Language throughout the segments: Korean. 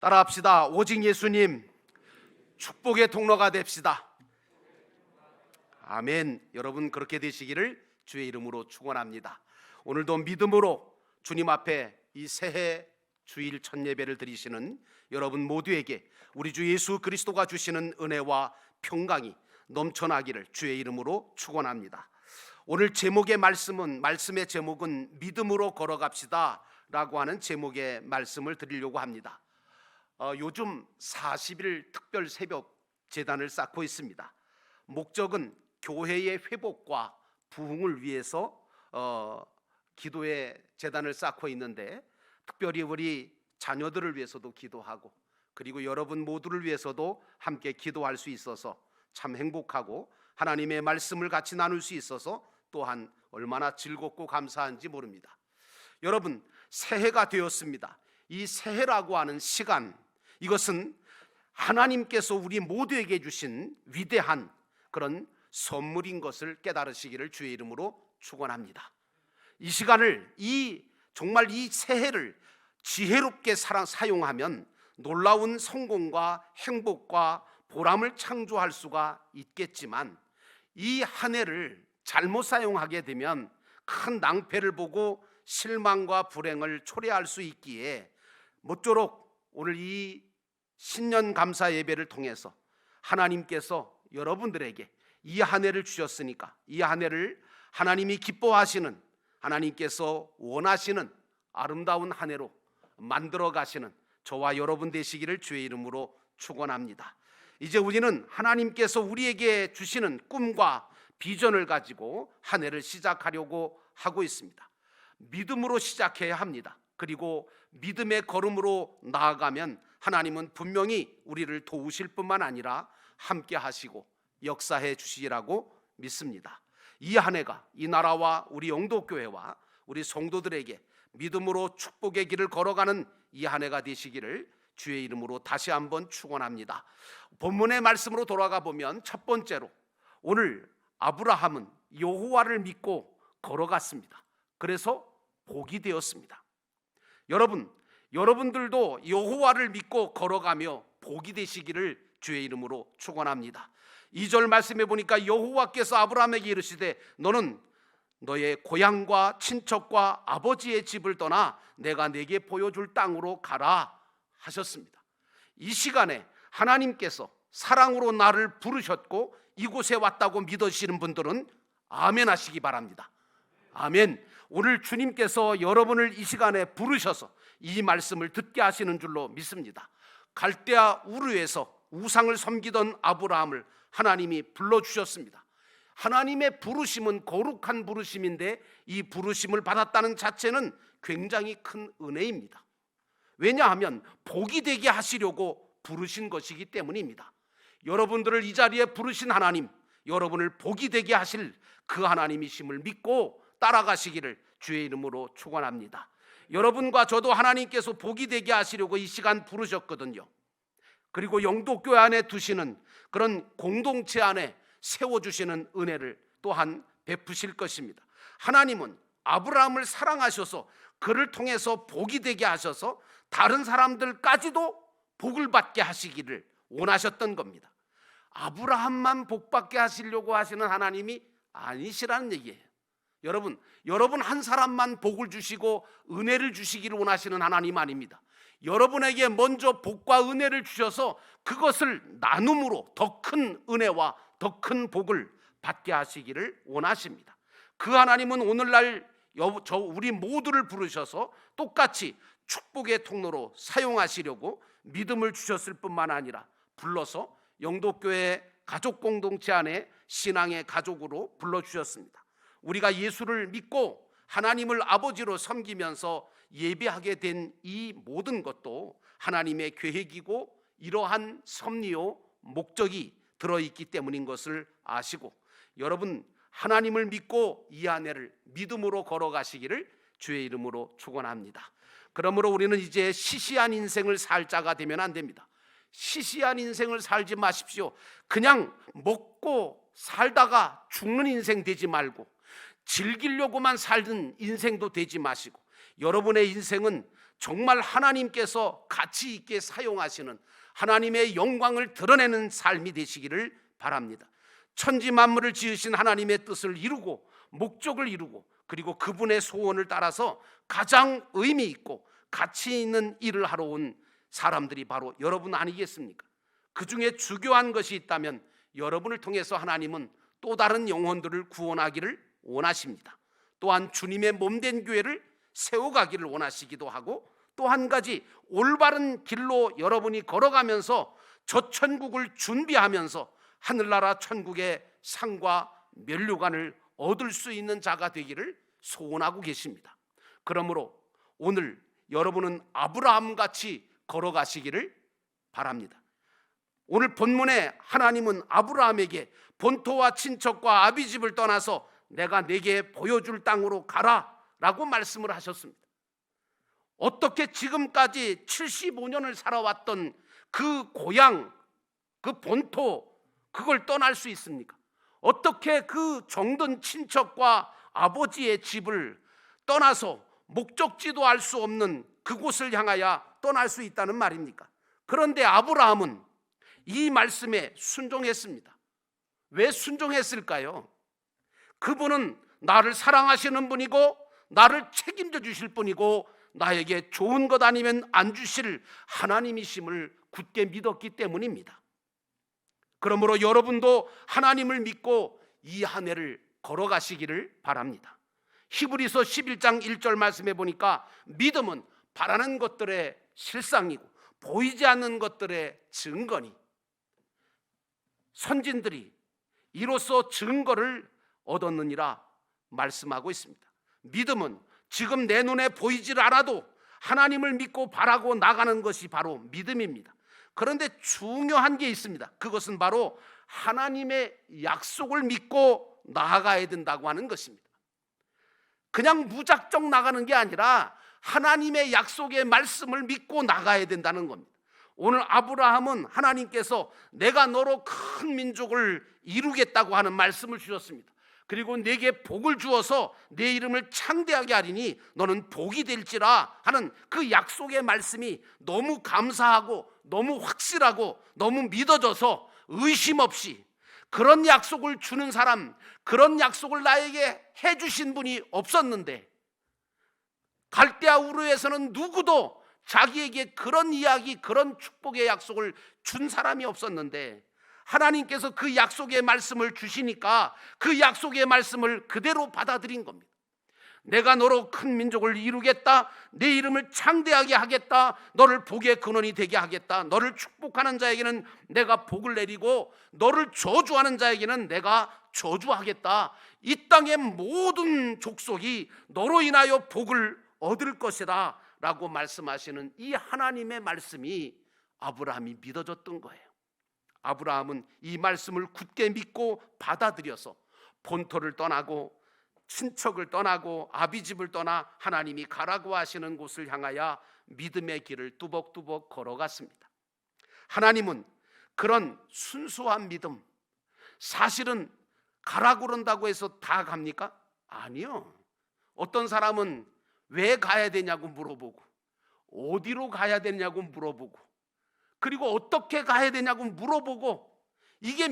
따라합시다. 오직 예수님, 축복의 통로가 됩시다. 아멘. 여러분 그렇게 되시기를 주의 이름으로 축원합니다. 오늘도 믿음으로 주님 앞에 이 새해 주일 첫 예배를 드리시는 여러분 모두에게 우리 주 예수 그리스도가 주시는 은혜와 평강이 넘쳐나기를 주의 이름으로 축원합니다. 오늘 말씀의 제목은 믿음으로 걸어갑시다 라고 하는 제목의 말씀을 드리려고 합니다. 요즘 40일 특별 새벽 제단을 쌓고 있습니다. 목적은 교회의 회복과 부흥을 위해서 기도의 제단을 쌓고 있는데, 특별히 우리 자녀들을 위해서도 기도하고 그리고 여러분 모두를 위해서도 함께 기도할 수 있어서 참 행복하고, 하나님의 말씀을 같이 나눌 수 있어서 또한 얼마나 즐겁고 감사한지 모릅니다. 여러분, 새해가 되었습니다. 이 새해라고 하는 시간, 이것은 하나님께서 우리 모두에게 주신 위대한 그런 선물인 것을 깨달으시기를 주의 이름으로 축원합니다. 이 시간을, 정말 이 새해를 지혜롭게 사용하면 놀라운 성공과 행복과 보람을 창조할 수가 있겠지만, 이 한 해를 잘못 사용하게 되면 큰 낭패를 보고 실망과 불행을 초래할 수 있기에, 모쪼록 오늘 이 신년 감사 예배를 통해서 하나님께서 여러분들에게 이 한 해를 주셨으니까 이 한 해를 하나님이 기뻐하시는, 하나님께서 원하시는 아름다운 한 해로 만들어 가시는 저와 여러분 되시기를 주의 이름으로 축원합니다. 이제 우리는 하나님께서 우리에게 주시는 꿈과 비전을 가지고 한 해를 시작하려고 하고 있습니다. 믿음으로 시작해야 합니다. 그리고 믿음의 걸음으로 나아가면 하나님은 분명히 우리를 도우실 뿐만 아니라 함께 하시고 역사해 주시리라고 믿습니다. 이 한 해가 이 나라와 우리 영도교회와 우리 성도들에게 믿음으로 축복의 길을 걸어가는 이 한 해가 되시기를 주의 이름으로 다시 한번 축원합니다. 본문의 말씀으로 돌아가 보면, 첫 번째로 오늘 아브라함은 여호와를 믿고 걸어갔습니다. 그래서 복이 되었습니다. 여러분들도 여호와를 믿고 걸어가며 복이 되시기를 주의 이름으로 축원합니다. 2절 말씀해 보니까 여호와께서 아브라함에게 이르시되 너는 너의 고향과 친척과 아버지의 집을 떠나 내가 네게 보여줄 땅으로 가라 하셨습니다. 이 시간에 하나님께서 사랑으로 나를 부르셨고 이곳에 왔다고 믿으시는 분들은 아멘 하시기 바랍니다. 아멘. 오늘 주님께서 여러분을 이 시간에 부르셔서 이 말씀을 듣게 하시는 줄로 믿습니다. 갈대아 우르에서 우상을 섬기던 아브라함을 하나님이 불러주셨습니다. 하나님의 부르심은 거룩한 부르심인데, 이 부르심을 받았다는 자체는 굉장히 큰 은혜입니다. 왜냐하면 복이 되게 하시려고 부르신 것이기 때문입니다. 여러분들을 이 자리에 부르신 하나님, 여러분을 복이 되게 하실 그 하나님이심을 믿고 따라가시기를 주의 이름으로 축원합니다. 여러분과 저도 하나님께서 복이 되게 하시려고 이 시간 부르셨거든요. 그리고 영도교회 안에 두시는 그런 공동체 안에 세워주시는 은혜를 또한 베푸실 것입니다. 하나님은 아브라함을 사랑하셔서 그를 통해서 복이 되게 하셔서 다른 사람들까지도 복을 받게 하시기를 원하셨던 겁니다. 아브라함만 복받게 하시려고 하시는 하나님이 아니시라는 얘기예요. 여러분 한 사람만 복을 주시고 은혜를 주시기를 원하시는 하나님 아닙니다. 여러분에게 먼저 복과 은혜를 주셔서 그것을 나눔으로 더 큰 은혜와 더 큰 복을 받게 하시기를 원하십니다. 그 하나님은 오늘날 우리 모두를 부르셔서 똑같이 축복의 통로로 사용하시려고 믿음을 주셨을 뿐만 아니라 불러서 영도교회 가족 공동체 안에 신앙의 가족으로 불러주셨습니다. 우리가 예수를 믿고 하나님을 아버지로 섬기면서 예배하게 된 이 모든 것도 하나님의 계획이고 이러한 섭리요 목적이 들어있기 때문인 것을 아시고, 여러분 하나님을 믿고 이 한 해를 믿음으로 걸어가시기를 주의 이름으로 축원합니다. 그러므로 우리는 이제 시시한 인생을 살 자가 되면 안 됩니다. 시시한 인생을 살지 마십시오. 그냥 먹고 살다가 죽는 인생 되지 말고 즐기려고만 살던 인생도 되지 마시고, 여러분의 인생은 정말 하나님께서 가치 있게 사용하시는 하나님의 영광을 드러내는 삶이 되시기를 바랍니다. 천지 만물을 지으신 하나님의 뜻을 이루고 목적을 이루고 그리고 그분의 소원을 따라서 가장 의미 있고 가치 있는 일을 하러 온 사람들이 바로 여러분 아니겠습니까? 그 중에 주교한 것이 있다면 여러분을 통해서 하나님은 또 다른 영혼들을 구원하기를 원하십니다. 또한 주님의 몸된 교회를 세워가기를 원하시기도 하고 또 한 가지 올바른 길로 여러분이 걸어가면서 저 천국을 준비하면서 하늘나라 천국의 상과 면류관을 얻을 수 있는 자가 되기를 소원하고 계십니다. 그러므로 오늘 여러분은 아브라함같이 걸어가시기를 바랍니다. 오늘 본문에 하나님은 아브라함에게 본토와 친척과 아비집을 떠나서 내가 내게 보여줄 땅으로 가라 라고 말씀을 하셨습니다. 어떻게 지금까지 75년을 살아왔던 그 고향, 그 본토, 그걸 떠날 수 있습니까? 어떻게 그 정든 친척과 아버지의 집을 떠나서 목적지도 알 수 없는 그곳을 향하여 떠날 수 있다는 말입니까? 그런데 아브라함은 이 말씀에 순종했습니다. 왜 순종했을까요? 그분은 나를 사랑하시는 분이고 나를 책임져 주실 분이고 나에게 좋은 것 아니면 안 주실 하나님이심을 굳게 믿었기 때문입니다. 그러므로 여러분도 하나님을 믿고 이 한 해를 걸어가시기를 바랍니다. 히브리서 11장 1절 말씀해 보니까 믿음은 바라는 것들의 실상이고 보이지 않는 것들의 증거니 선진들이 이로써 증거를 얻었느니라 말씀하고 있습니다. 믿음은 지금 내 눈에 보이질 않아도 하나님을 믿고 바라고 나가는 것이 바로 믿음입니다. 그런데 중요한 게 있습니다. 그것은 바로 하나님의 약속을 믿고 나아가야 된다고 하는 것입니다. 그냥 무작정 나가는 게 아니라 하나님의 약속의 말씀을 믿고 나가야 된다는 겁니다. 오늘 아브라함은 하나님께서 내가 너로 큰 민족을 이루겠다고 하는 말씀을 주셨습니다. 그리고 내게 복을 주어서 내 이름을 창대하게 하리니 너는 복이 될지라 하는 그 약속의 말씀이 너무 감사하고 너무 확실하고 너무 믿어져서 의심 없이 그런 약속을 주는 사람, 그런 약속을 나에게 해주신 분이 없었는데 갈대아 우르에서는 누구도 자기에게 그런 이야기, 그런 축복의 약속을 준 사람이 없었는데 하나님께서 그 약속의 말씀을 주시니까 그 약속의 말씀을 그대로 받아들인 겁니다. 내가 너로 큰 민족을 이루겠다, 내 이름을 창대하게 하겠다, 너를 복의 근원이 되게 하겠다, 너를 축복하는 자에게는 내가 복을 내리고 너를 저주하는 자에게는 내가 저주하겠다, 이 땅의 모든 족속이 너로 인하여 복을 얻을 것이다 라고 말씀하시는 이 하나님의 말씀이 아브라함이 믿어졌던 거예요. 아브라함은 이 말씀을 굳게 믿고 받아들여서 본토를 떠나고 친척을 떠나고 아비집을 떠나 하나님이 가라고 하시는 곳을 향하여 믿음의 길을 뚜벅뚜벅 걸어갔습니다. 하나님은 그런 순수한 믿음, 사실은 가라고 그런다고 해서 다 갑니까? 아니요. 어떤 사람은 왜 가야 되냐고 물어보고 어디로 가야 되냐고 물어보고 그리고 어떻게 가야 되냐고 물어보고 이게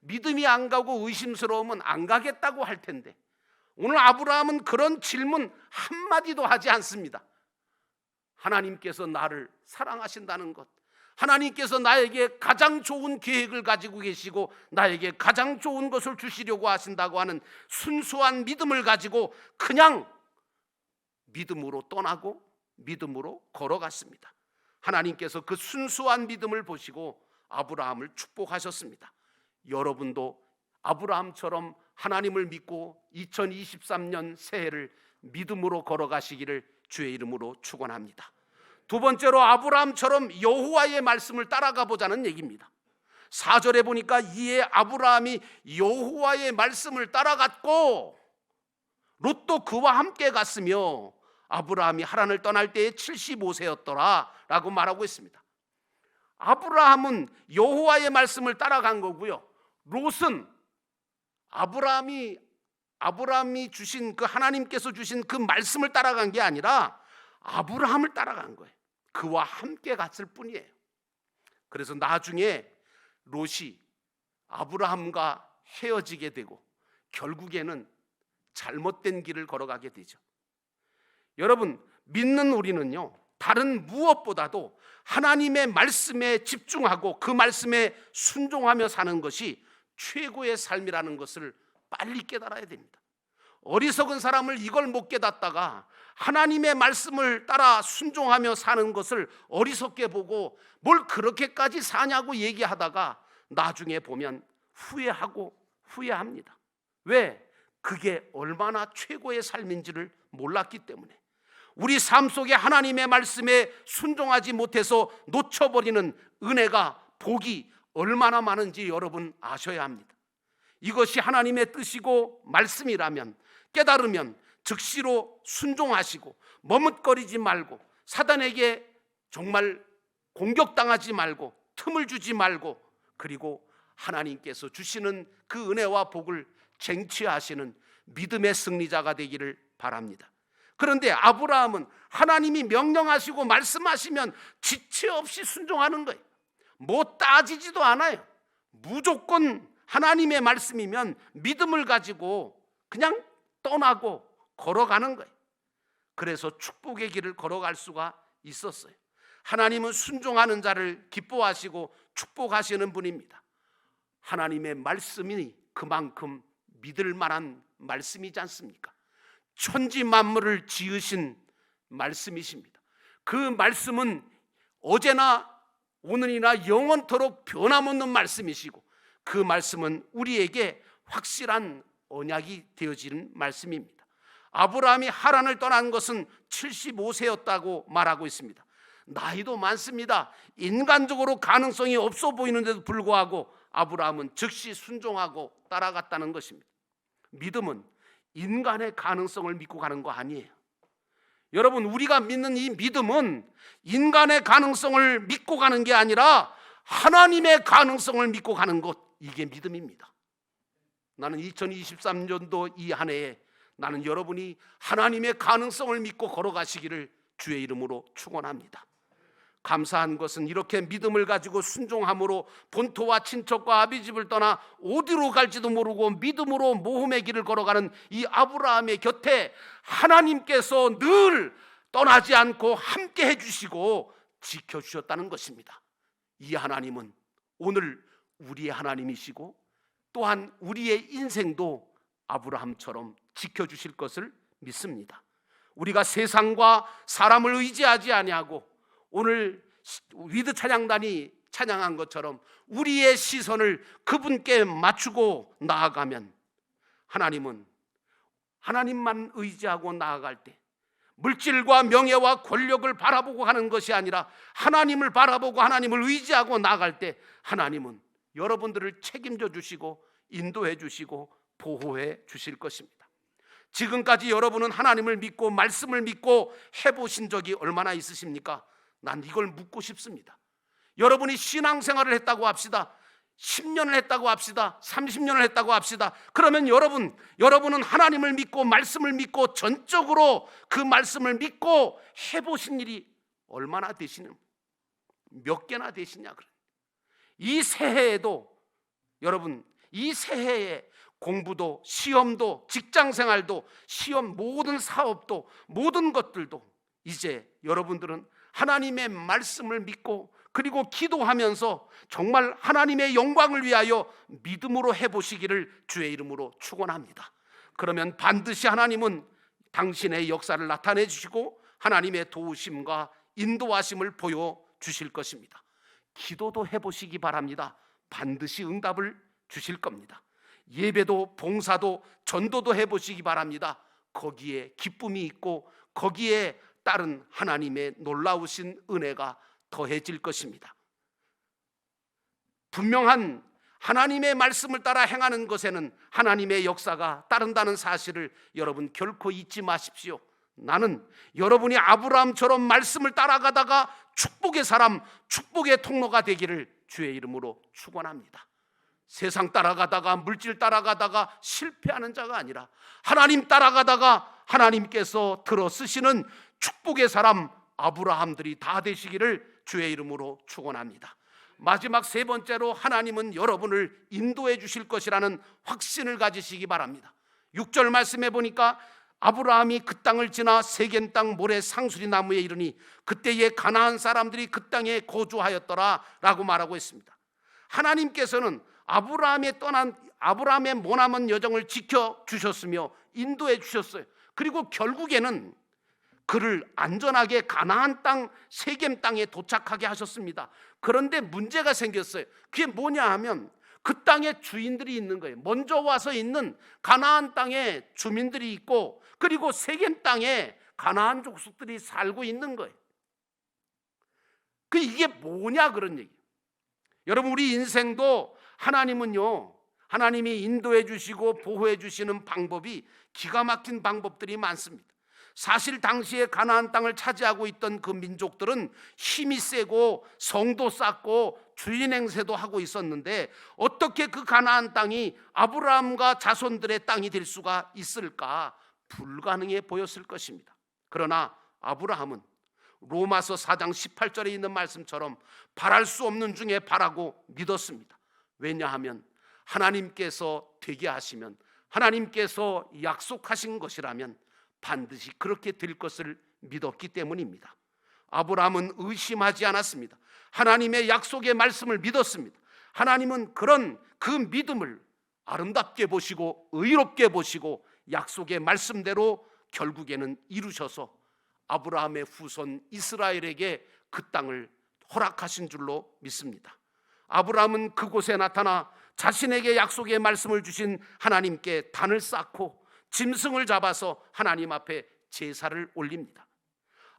믿음이 안 가고 의심스러우면 안 가겠다고 할 텐데 오늘 아브라함은 그런 질문 한마디도 하지 않습니다. 하나님께서 나를 사랑하신다는 것, 하나님께서 나에게 가장 좋은 계획을 가지고 계시고 나에게 가장 좋은 것을 주시려고 하신다고 하는 순수한 믿음을 가지고 그냥 믿음으로 떠나고 믿음으로 걸어갔습니다. 하나님께서 그 순수한 믿음을 보시고 아브라함을 축복하셨습니다. 여러분도 아브라함처럼 하나님을 믿고 2023년 새해를 믿음으로 걸어가시기를 주의 이름으로 축원합니다. 두 번째로 아브라함처럼 여호와의 말씀을 따라가 보자는 얘기입니다. 4절에 보니까 이에 아브라함이 여호와의 말씀을 따라갔고 롯도 그와 함께 갔으며 아브라함이 하란을 떠날 때에 75세였더라 라고 말하고 있습니다. 아브라함은 여호와의 말씀을 따라간 거고요, 롯은 아브라함이 주신 그 하나님께서 주신 그 말씀을 따라간 게 아니라 아브라함을 따라간 거예요. 그와 함께 갔을 뿐이에요. 그래서 나중에 롯이 아브라함과 헤어지게 되고 결국에는 잘못된 길을 걸어가게 되죠. 여러분, 믿는 우리는요, 다른 무엇보다도 하나님의 말씀에 집중하고 그 말씀에 순종하며 사는 것이 최고의 삶이라는 것을 빨리 깨달아야 됩니다. 어리석은 사람을 이걸 못 깨닫다가 하나님의 말씀을 따라 순종하며 사는 것을 어리석게 보고 뭘 그렇게까지 사냐고 얘기하다가 나중에 보면 후회합니다. 왜? 그게 얼마나 최고의 삶인지를 몰랐기 때문에. 우리 삶 속에 하나님의 말씀에 순종하지 못해서 놓쳐버리는 은혜가, 복이 얼마나 많은지 여러분 아셔야 합니다. 이것이 하나님의 뜻이고 말씀이라면, 깨달으면 즉시로 순종하시고 머뭇거리지 말고 사단에게 정말 공격당하지 말고 틈을 주지 말고, 그리고 하나님께서 주시는 그 은혜와 복을 쟁취하시는 믿음의 승리자가 되기를 바랍니다. 그런데 아브라함은 하나님이 명령하시고 말씀하시면 지체 없이 순종하는 거예요. 뭐 따지지도 않아요. 무조건 하나님의 말씀이면 믿음을 가지고 그냥 떠나고 걸어가는 거예요. 그래서 축복의 길을 걸어갈 수가 있었어요. 하나님은 순종하는 자를 기뻐하시고 축복하시는 분입니다. 하나님의 말씀이 그만큼 믿을 만한 말씀이지 않습니까? 천지 만물을 지으신 말씀이십니다. 그 말씀은 어제나 오늘이나 영원토록 변함없는 말씀이시고, 그 말씀은 우리에게 확실한 언약이 되어지는 말씀입니다. 아브라함이 하란을 떠난 것은 75세였다고 말하고 있습니다. 나이도 많습니다. 인간적으로 가능성이 없어 보이는데도 불구하고 아브라함은 즉시 순종하고 따라갔다는 것입니다. 믿음은 인간의 가능성을 믿고 가는 거 아니에요. 여러분, 우리가 믿는 이 믿음은 인간의 가능성을 믿고 가는 게 아니라 하나님의 가능성을 믿고 가는 것, 이게 믿음입니다. 나는 2023년도 이 한 해에 나는 여러분이 하나님의 가능성을 믿고 걸어가시기를 주의 이름으로 축원합니다. 감사한 것은 이렇게 믿음을 가지고 순종함으로 본토와 친척과 아비집을 떠나 어디로 갈지도 모르고 믿음으로 모험의 길을 걸어가는 이 아브라함의 곁에 하나님께서 늘 떠나지 않고 함께 해주시고 지켜주셨다는 것입니다. 이 하나님은 오늘 우리의 하나님이시고 또한 우리의 인생도 아브라함처럼 지켜주실 것을 믿습니다. 우리가 세상과 사람을 의지하지 아니하고 오늘 위드 찬양단이 찬양한 것처럼 우리의 시선을 그분께 맞추고 나아가면 하나님은 하나님만 의지하고 나아갈 때 물질과 명예와 권력을 바라보고 하는 것이 아니라 하나님을 바라보고 하나님을 의지하고 나아갈 때 하나님은 여러분들을 책임져 주시고 인도해 주시고 보호해 주실 것입니다. 지금까지 여러분은 하나님을 믿고 말씀을 믿고 해보신 적이 얼마나 있으십니까? 난 이걸 묻고 싶습니다. 여러분이 신앙생활을 했다고 합시다. 10년을 했다고 합시다. 30년을 했다고 합시다. 그러면 여러분은 하나님을 믿고 말씀을 믿고 전적으로 그 말씀을 믿고 해보신 일이 얼마나 되시는, 몇 개나 되시냐. 이 새해에도 여러분, 이 새해에 공부도 시험도 직장생활도 시험 모든 사업도 모든 것들도 이제 여러분들은 하나님의 말씀을 믿고 그리고 기도하면서 정말 하나님의 영광을 위하여 믿음으로 해보시기를 주의 이름으로 축원합니다. 그러면 반드시 하나님은 당신의 역사를 나타내 주시고 하나님의 도우심과 인도하심을 보여주실 것입니다. 기도도 해보시기 바랍니다. 반드시 응답을 주실 겁니다. 예배도 봉사도 전도도 해보시기 바랍니다. 거기에 기쁨이 있고 거기에 따른 하나님의 놀라우신 은혜가 더해질 것입니다. 분명한 하나님의 말씀을 따라 행하는 것에는 하나님의 역사가 따른다는 사실을 여러분 결코 잊지 마십시오. 나는 여러분이 아브라함처럼 말씀을 따라가다가 축복의 사람, 축복의 통로가 되기를 주의 이름으로 축원합니다. 세상 따라가다가 물질 따라가다가 실패하는 자가 아니라 하나님 따라가다가 하나님께서 들어 쓰시는 축복의 사람 아브라함들이 다 되시기를 주의 이름으로 축원합니다. 마지막 세 번째로 하나님은 여러분을 인도해 주실 것이라는 확신을 가지시기 바랍니다. 6절 말씀해 보니까 아브라함이 그 땅을 지나 세겜 땅 모래 상수리 나무에 이르니 그때에 가나안 사람들이 그 땅에 거주하였더라 라고 말하고 있습니다. 하나님께서는 아브라함의 모남은 여정을 지켜주셨으며 인도해 주셨어요. 그리고 결국에는 그를 안전하게 가나안 땅 세겜 땅에 도착하게 하셨습니다. 그런데 문제가 생겼어요. 그게 뭐냐 하면 그 땅에 주인들이 있는 거예요. 먼저 와서 있는 가나안 땅에 주민들이 있고, 그리고 세겜 땅에 가나안 족속들이 살고 있는 거예요. 이게 뭐냐 그런 얘기예요. 여러분, 우리 인생도 하나님이 인도해 주시고 보호해 주시는 방법이 기가 막힌 방법들이 많습니다. 사실 당시에 가나안 땅을 차지하고 있던 그 민족들은 힘이 세고 성도 쌓고 주인 행세도 하고 있었는데 어떻게 그 가나안 땅이 아브라함과 자손들의 땅이 될 수가 있을까? 불가능해 보였을 것입니다. 그러나 아브라함은 로마서 4장 18절에 있는 말씀처럼 바랄 수 없는 중에 바라고 믿었습니다. 왜냐하면 하나님께서 되게 하시면, 하나님께서 약속하신 것이라면 반드시 그렇게 될 것을 믿었기 때문입니다. 아브라함은 의심하지 않았습니다. 하나님의 약속의 말씀을 믿었습니다. 하나님은 그 믿음을 아름답게 보시고 의롭게 보시고 약속의 말씀대로 결국에는 이루셔서 아브라함의 후손 이스라엘에게 그 땅을 허락하신 줄로 믿습니다. 아브라함은 그곳에 나타나 자신에게 약속의 말씀을 주신 하나님께 단을 쌓고 짐승을 잡아서 하나님 앞에 제사를 올립니다.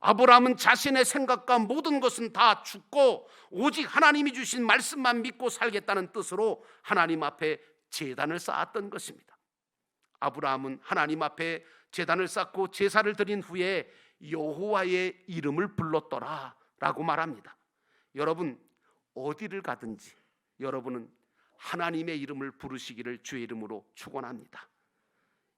아브라함은 자신의 생각과 모든 것은 다 죽고 오직 하나님이 주신 말씀만 믿고 살겠다는 뜻으로 하나님 앞에 제단을 쌓았던 것입니다. 아브라함은 하나님 앞에 제단을 쌓고 제사를 드린 후에 여호와의 이름을 불렀더라 라고 말합니다. 여러분, 어디를 가든지 여러분은 하나님의 이름을 부르시기를 주의 이름으로 축원합니다.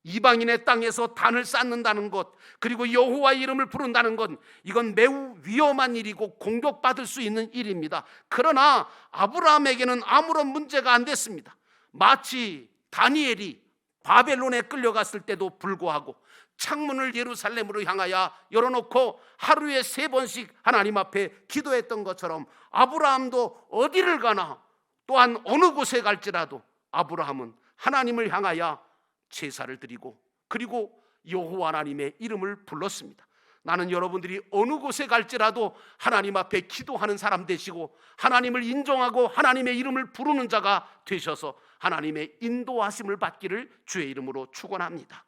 이방인의 땅에서 단을 쌓는다는 것, 그리고 여호와의 이름을 부른다는 건 이건 매우 위험한 일이고 공격받을 수 있는 일입니다. 그러나 아브라함에게는 아무런 문제가 안 됐습니다. 마치 다니엘이 바벨론에 끌려갔을 때도 불구하고 창문을 예루살렘으로 향하여 열어놓고 하루에 3번씩 하나님 앞에 기도했던 것처럼 아브라함도 어디를 가나 또한 어느 곳에 갈지라도 아브라함은 하나님을 향하여 제사를 드리고 그리고 여호와 하나님의 이름을 불렀습니다. 나는 여러분들이 어느 곳에 갈지라도 하나님 앞에 기도하는 사람 되시고 하나님을 인정하고 하나님의 이름을 부르는 자가 되셔서 하나님의 인도하심을 받기를 주의 이름으로 축원합니다.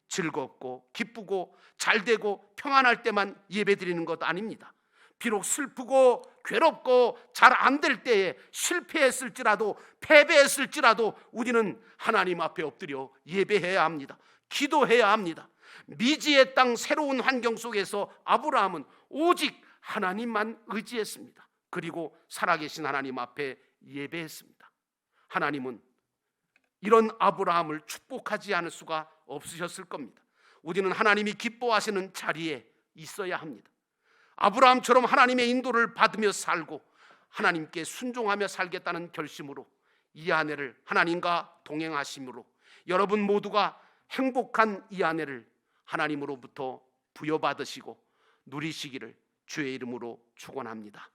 즐겁고 기쁘고 잘되고 평안할 때만 예배드리는 것 아닙니다. 비록 슬프고 괴롭고 잘 안 될 때에 실패했을지라도 패배했을지라도 우리는 하나님 앞에 엎드려 예배해야 합니다. 기도해야 합니다. 미지의 땅 새로운 환경 속에서 아브라함은 오직 하나님만 의지했습니다. 그리고 살아계신 하나님 앞에 예배했습니다. 하나님은 이런 아브라함을 축복하지 않을 수가 없으셨을 겁니다. 우리는 하나님이 기뻐하시는 자리에 있어야 합니다. 아브라함처럼 하나님의 인도를 받으며 살고 하나님께 순종하며 살겠다는 결심으로 이 아내를 하나님과 동행하심으로 여러분 모두가 행복한 이 아내를 하나님으로부터 부여받으시고 누리시기를 주의 이름으로 축원합니다.